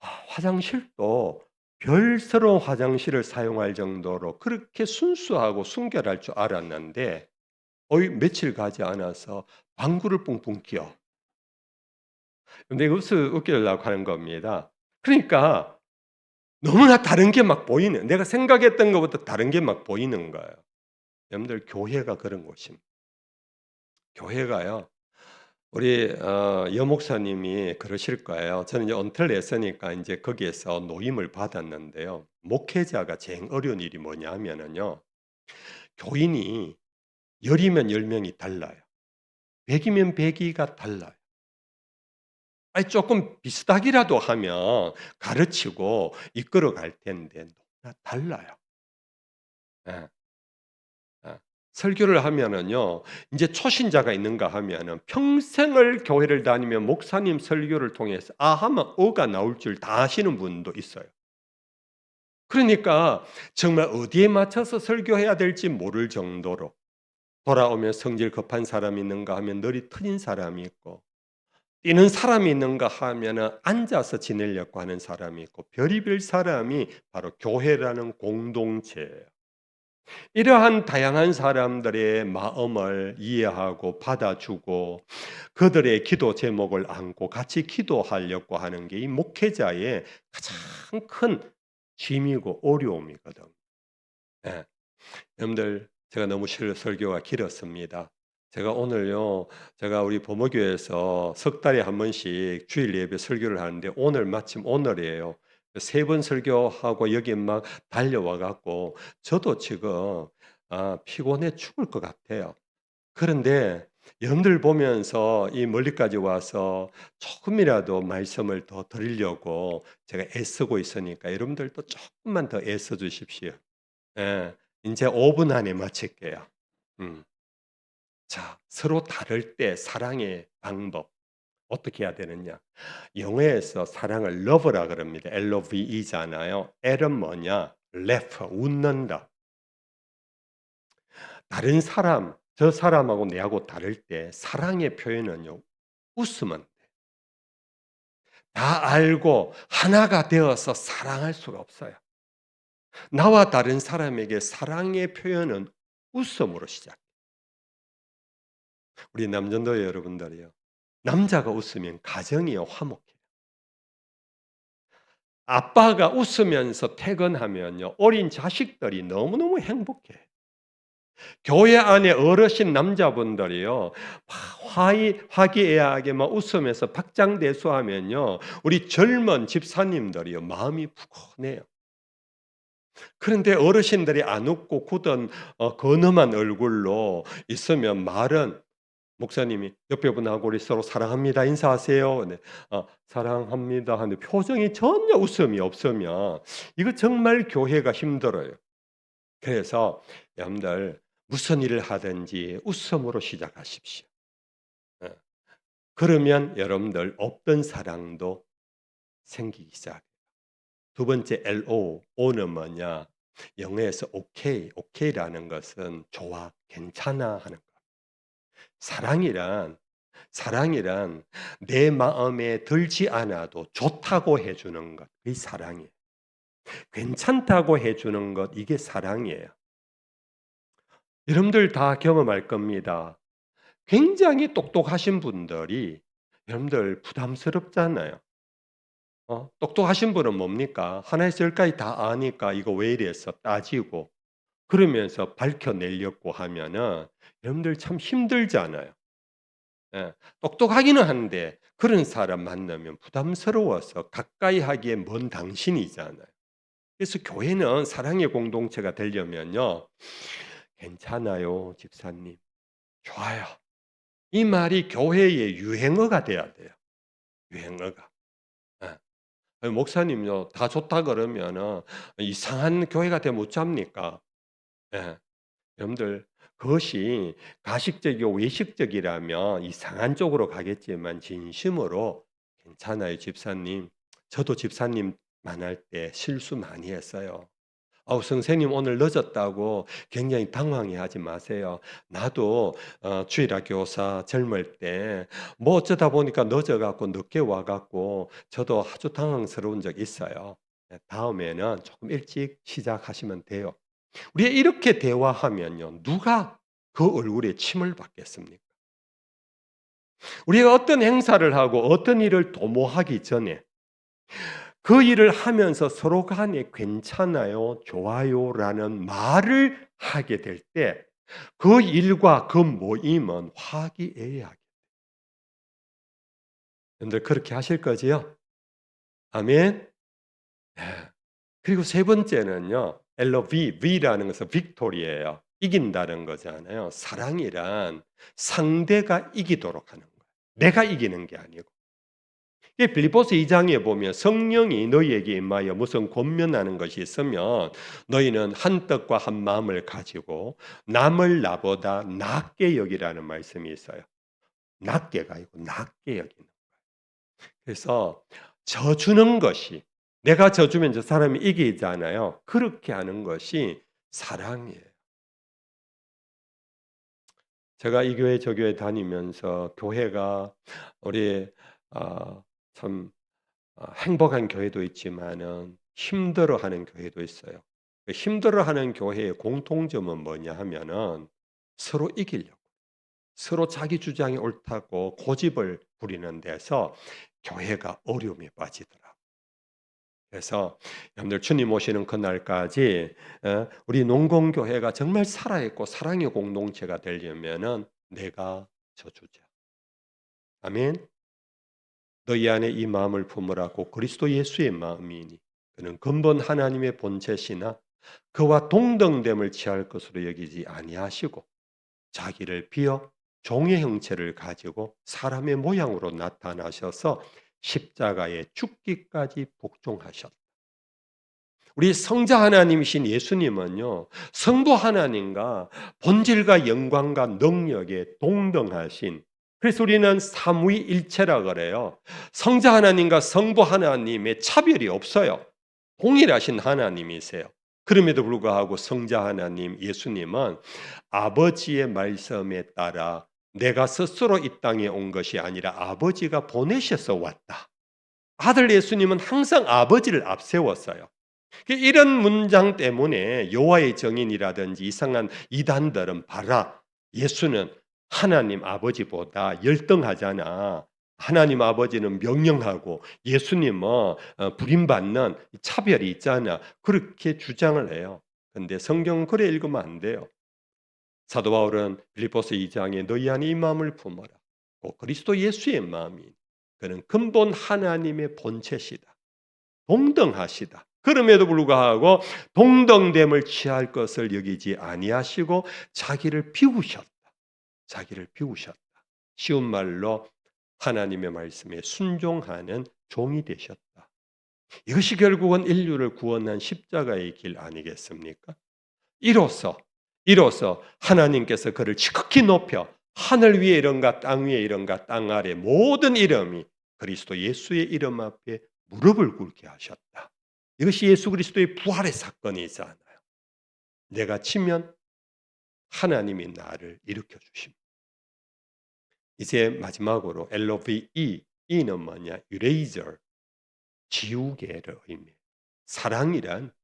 화장실도 별스러운 화장실을 사용할 정도로 그렇게 순수하고 순결할 줄 알았는데 며칠 가지 않아서 방구를 뿡뿡 뀌어. 근데 웃기려고 하는 겁니다. 그러니까 너무나 다른 게 막 보이는 내가 생각했던 것보다 다른 게 막 보이는 거예요. 여러분들 교회가 그런 곳입니다. 교회가요. 우리 여 목사님이 그러실 거예요. 저는 이제 은퇴를 했으니까 인제 거기에서 노임을 받았는데요. 목회자가 제일 어려운 일이 뭐냐면은요. 교인이 10 이면 10 명이 달라요. 100 이면 100 이가 달라요. 아니 쪼끔 비슷하기라도 하면 가르치고 이끌어 갈 텐데 너무나 달라요. 예. 예. 설교를 하면은요. 인제 초신자가 있는가 하면은 평생을 교회를 다니며 목사님 설교를 통해서 하면 어가 나올 줄 다 아시는 분도 있어요. 그러니까 정말 어디에 맞춰서 설교해야 될지 모를 정도로 돌아오면 성질 급한 사람이 있는가 하면 ner이 트인 사람이 있고 뛰는 사람이 있는가 하면은 앉아서 지내려고 하는 사람이 있고 별의별 사람이 바로 교회라는 공동체예요. 이러한 다양한 사람들의 마음을 이해하고 받아주고 그들의 기도 제목을 안고 같이 기도하려고 하는 게 이 목회자의 가장 큰 짐이고 어려움이거든. 예. 여러분들 제가 너무 설교가 길었습니다. 제가 오늘요. 제가 우리 부모교회에서 석 달에 한 번씩 주일 예배 설교를 하는데 오늘 마침 오늘이에요. 3번 설교하고 여기 막 달려와 갖고 저도 지금 피곤해 죽을 것 같아요. 그런데 여러분들 보면서 이 멀리까지 와서 조금이라도 말씀을 더 드리려고 제가 애쓰고 있으니까 여러분들도 조금만 더 애써 주십시오. 예. 인제 5분 안에 마칠게요. 음. 자, 서로 다를 때 사랑의 방법 어떻게 해야 되느냐. 영어에서 사랑을 love라 그럽니다. LOVE잖아요. L은 뭐냐? laugh, 웃는다. 다른 사람, 저 사람하고 내하고 다를 때 사랑의 표현은요. 웃으면 돼. 다 알고 하나가 되어서 사랑할 수가 없어요. 나와 다른 사람에게 사랑의 표현은 웃음으로 시작해요. 우리 남전도 여러분들이요. 남자가 웃으면 가정이 화목해요. 아빠가 웃으면서 퇴근하면요. 어린 자식들이 너무너무 행복해. 교회 안에 어르신 남자분들이요. 화기애애하게 막 웃으면서 박장대소하면요. 우리 젊은 집사님들이요. 마음이 푸근해요. 그런데 어르신들이 안 웃고 굳은 근엄한 얼굴로 있으면 말은 목사님이 옆에 분하고 우리 서로 사랑합니다. 인사하세요. 네. 사랑합니다. 하는데 표정이 전혀 웃음이 없으면 이거 정말 교회가 힘들어요. 그래서 여러분들 무슨 일을 하든지 웃음으로 시작하십시오. 예. 그러면 여러분들 없던 사랑도 생기기 시작해요. 두 번째 LO, O는 뭐냐? 영어에서 오케이, 오케이라는 것은 좋아, 괜찮아 하는 거. 사랑이란 내 마음에 들지 않아도 좋다고 해주는 것, 그게 사랑이에요. 괜찮다고 해주는 것, 이게 사랑이에요. 여러분들 다 경험할 겁니다. 굉장히 똑똑하신 분들이 여러분들 부담스럽잖아요. 똑똑하신 분은 뭡니까? 하나에서 열까지 다 아니까 이거 왜 이랬어? 따지고 그러면서 밝혀내려고 하면은 여러분들 참 힘들잖아요. 예. 똑똑하기는 한데 그런 사람 만나면 부담스러워서 가까이 하기에 먼 당신이잖아요. 그래서 교회는 사랑의 공동체가 되려면요. 괜찮아요, 집사님. 좋아요. 이 말이 교회의 유행어가 돼야 돼요. 유행어가. 예. 목사님요, 다 좋다 그러면은 이상한 교회가 되면 어쩝니까? 예. 여러분들 그것이 가식적이고 외식적이라면 이상한 쪽으로 가겠지만 진심으로 괜찮아요, 집사님. 저도 집사님 만날 때 실수 많이 했어요. 선생님 오늘 늦었다고 굉장히 당황해하지 마세요. 나도 주일학 교사 젊을 때 뭐 어쩌다 보니까 늦어갖고 늦게 와갖고 저도 아주 당황스러운 적 있어요. 다음에는 조금 일찍 시작하시면 돼요. 우리가 이렇게 대화하면요. 누가 그 얼굴에 침을 받겠습니까? 우리가 어떤 행사를 하고 어떤 일을 도모하기 전에 그 일을 하면서 서로 간에 괜찮아요, 좋아요라는 말을 하게 될 때 그 일과 그 모임은 화기애애하게. 여러분들 그렇게 하실 거지요? 아멘. 네. 그리고 세 번째는요. LV, V라는 것은 빅토리예요. 이긴다는 거잖아요. 사랑이란 상대가 이기도록 하는 거예요. 내가 이기는 게 아니고. 이 빌립보서 2장에 보면 성령이 너희에게 임하여 무슨 권면하는 것이 있으면 너희는 한 뜻과 한 마음을 가지고 남을 나보다 낮게 여기라는 말씀이 있어요. 낮게가 아니고 낮게 여기는. 그래서 져주는 것이 내가 져주면 저 사람이 이기잖아요. 그렇게 하는 것이 사랑이에요. 제가 이 교회 저 교회 다니면서 교회가 우리 참 행복한 교회도 있지만은 힘들어하는 교회도 있어요. 그 힘들어하는 교회의 공통점은 뭐냐 하면은 서로 이기려고, 서로 자기 주장이 옳다고 고집을 부리는 데서 교회가 어려움에 빠지더라. 그래서 여러분들 주님 오시는 그날까지 우리 농공교회가 정말 살아있고 사랑의 공동체가 되려면은 내가 져주자. 아멘. 너희 안에 이 마음을 품으라고 그리스도 예수의 마음이니 그는 근본 하나님의 본체시나 그와 동등됨을 취할 것으로 여기지 아니하시고 자기를 비어 종의 형체를 가지고 사람의 모양으로 나타나셔서 십자가에 죽기까지 복종하셨다. 우리 성자 하나님이신 예수님은요, 성부 하나님과 본질과 영광과 능력에 동등하신, 그래서 우리는 삼위일체라 그래요. 성자 하나님과 성부 하나님의 차별이 없어요. 동일하신 하나님이세요. 그럼에도 불구하고 성자 하나님 예수님은 아버지의 말씀에 따라 내가 스스로 이 땅에 온 것이 아니라 아버지가 보내셔서 왔다. 아들 예수님은 항상 아버지를 앞세웠어요. 이런 문장 때문에 여호와의 증인이라든지 이상한 이단들은 봐라, 예수는 하나님 아버지보다 열등하잖아. 하나님 아버지는 명령하고 예수님은 부림받는 차별이 있잖아. 그렇게 주장을 해요. 근데 성경은 그래 읽으면 안 돼요. 사도 바울은 빌립보서 2장에 너희 안에 이 마음을 품어라. 곧 그리스도 예수의 마음이 그는 근본 하나님의 본체시다. 동등하시다. 그럼에도 불구하고 동등됨을 취할 것을 여기지 아니하시고 자기를 비우셨다. 자기를 비우셨다. 쉬운 말로 하나님의 말씀에 순종하는 종이 되셨다. 이것이 결국은 인류를 구원한 십자가의 길 아니겠습니까? 이로써 하나님께서 그를 지극히 높여 하늘 위에 이런가 땅 위에 이런가 땅 아래 모든 이름이 그리스도 예수의 이름 앞에 무릎을 꿇게 하셨다. 이것이 예수 그리스도의 부활의 사건이잖아요. 내가 치면 하나님이 나를 일으켜 주십니다. 이제 마지막으로 LOVE, E는 뭐냐? Eraser, 지우개를 의미해요. 사랑이란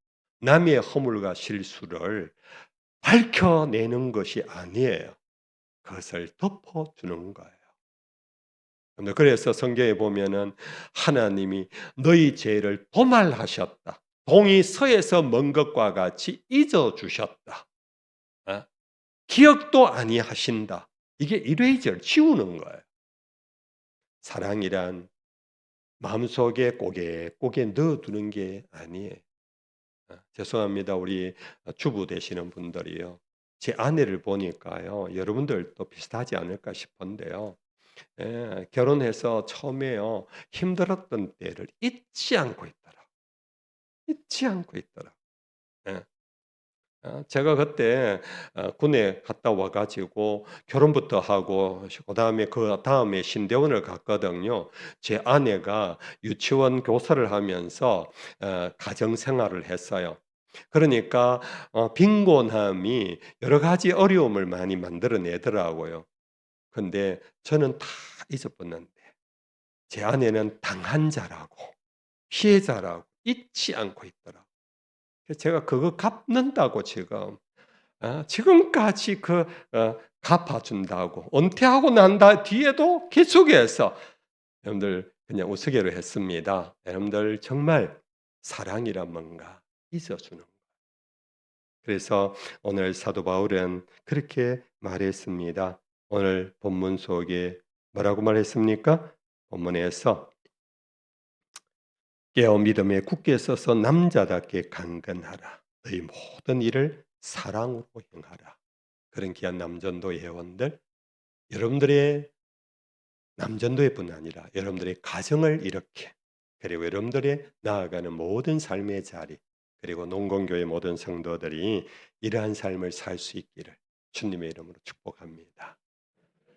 남의 허물과 실수를 밝혀내는 것이 아니에요. 그것을 덮어주는 거예요. 그래서 성경에 보면은 하나님이 너희 죄를 도말하셨다. 동이 서에서 먼 것과 같이 잊어주셨다. 어? 기억도 아니하신다. 이게 이레이저를 지우는 거예요. 사랑이란 마음속에 꼬개 넣어두는 게 아니에요. 죄송합니다. 우리 주부 되시는 분들이요. 제 아내를 보니까요. 여러분들도 비슷하지 않을까 싶은데요. 결혼해서 처음에요. 힘들었던 때를 잊지 않고 있더라. 잊지 않고 있더라. 예. 제가 그때 군에 갔다 와 가지고 결혼부터 하고 그다음에 신대원을 갔거든요. 제 아내가 유치원 교사를 하면서 가정 생활을 했어요. 그러니까 빈곤함이 여러 가지 어려움을 많이 만들어내더라고요. 근데 저는 다 잊어버렸는데 제 아내는 당한 자라고 피해자라고 잊지 않고 있더라고요. 그래서 제가 그거 갚는다고 지금까지 갚아준다고 은퇴하고 난 뒤에도 계속해서 여러분들 그냥 우스개로 했습니다. 여러분들 정말 사랑이란 뭔가 있어주는 거예요. 그래서 오늘 사도 바울은 그렇게 말했습니다. 오늘 본문 속에 뭐라고 말했습니까? 본문에서 깨어 믿음에 굳게 서서 남자답게 강건하라. 너희 모든 일을 사랑으로 행하라. 그런 귀한 남전도 회원들, 여러분들의 남전도의 뿐 아니라 여러분들의 가정을 이렇게 그리고 여러분들의 나아가는 모든 삶의 자리 그리고 농건교회 모든 성도들이 이러한 삶을 살 수 있기를 주님의 이름으로 축복합니다.